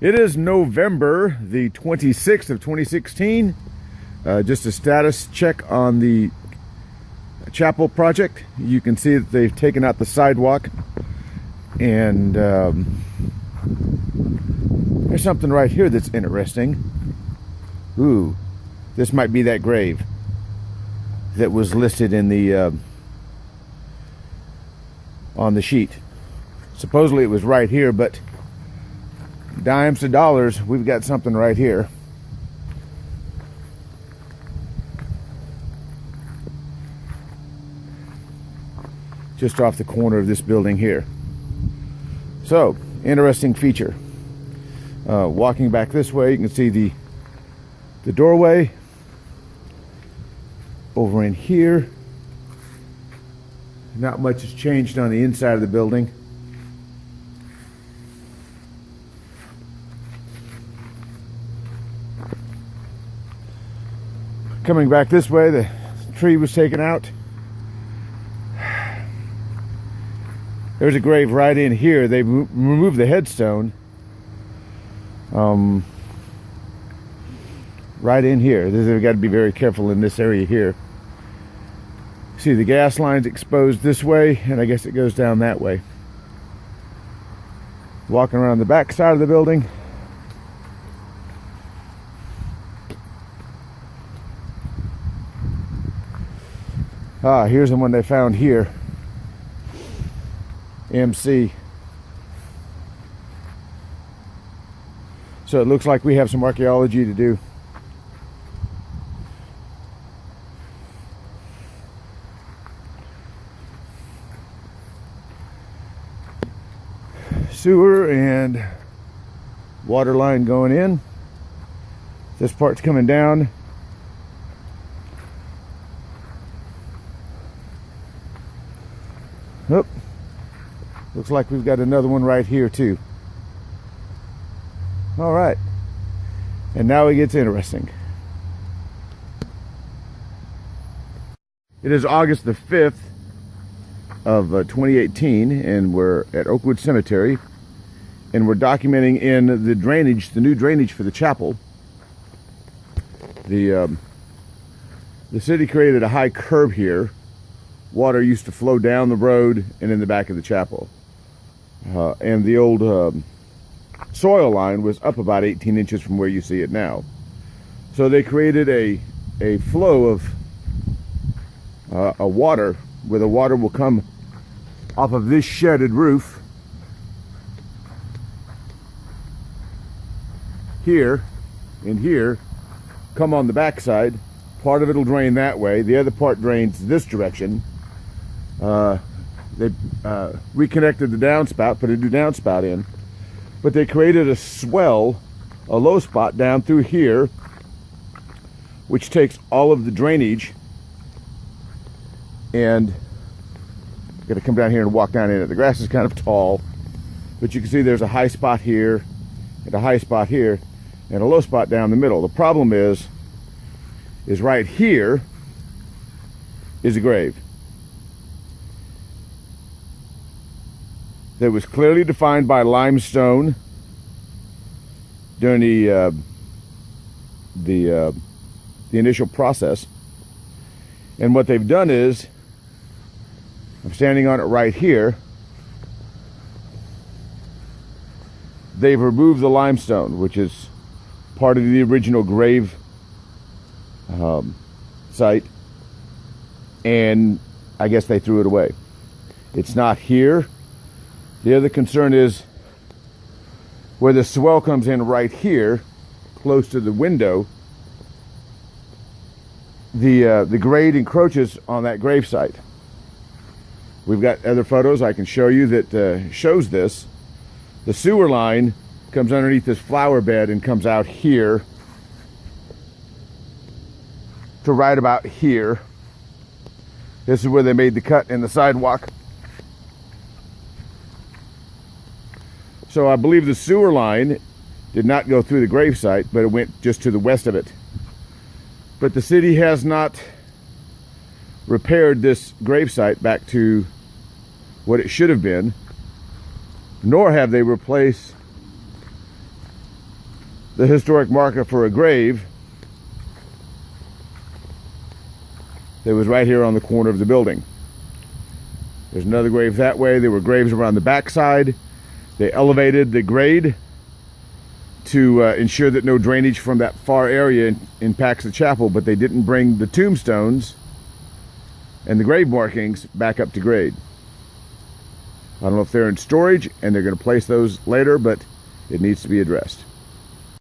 It is November the 26th of 2016. Just a status check on the chapel project. You can see that they've taken out the sidewalk, and there's something right here that's interesting. Ooh, this might be that grave that was listed in the on the sheet. Supposedly it was right here, but dimes to dollars, we've got something right here. Just off the corner of this building here. So, interesting feature. Walking back this way, you can see the doorway over in here. Not much has changed on the inside of the building. Coming back this way, the tree was taken out. There's a grave right in here. They removed the headstone. Right in here. They've got to be very careful in this area here. See, the gas line's exposed this way, and I guess it goes down that way. Walking around the back side of the building. Here's the one they found here. MC. So it looks like we have some archaeology to do. Sewer and water line going in. This part's coming down. Oop. Looks like we've got another one right here too. All right, and now it gets interesting. It is August the 5th of 2018, and we're at Oakwood Cemetery, and we're documenting in the drainage, the new drainage for the chapel. The city created a high curb here. Water used to flow down the road and in the back of the chapel. And the old soil line was up about 18 inches from where you see it now. So they created a flow of water, where the water will come off of this shedded roof here and here, come on the backside. Part of it will drain that way. The other part drains this direction. They reconnected the downspout, put a new downspout in, but they created a swell, a low spot down through here, which takes all of the drainage, and I'm gonna come down here and walk down in it. The grass is kind of tall, but you can see there's a high spot here and a high spot here and a low spot down the middle. The problem is right here is a grave that was clearly defined by limestone during the initial process. And what they've done is, I'm standing on it right here, they've removed the limestone, which is part of the original grave site, and I guess they threw it away. It's not here. The other concern is where the swell comes in right here, close to the window, the grade encroaches on that grave site. We've got other photos I can show you that shows this. The sewer line comes underneath this flower bed and comes out here to right about here. This is where they made the cut in the sidewalk. So I believe the sewer line did not go through the gravesite, but it went just to the west of it. But the city has not repaired this gravesite back to what it should have been, nor have they replaced the historic marker for a grave that was right here on the corner of the building. There's another grave that way. There were graves around the backside. They elevated the grade to ensure that no drainage from that far area impacts the chapel, but they didn't bring the tombstones and the grave markings back up to grade. I don't know if they're in storage and they're going to place those later, but it needs to be addressed.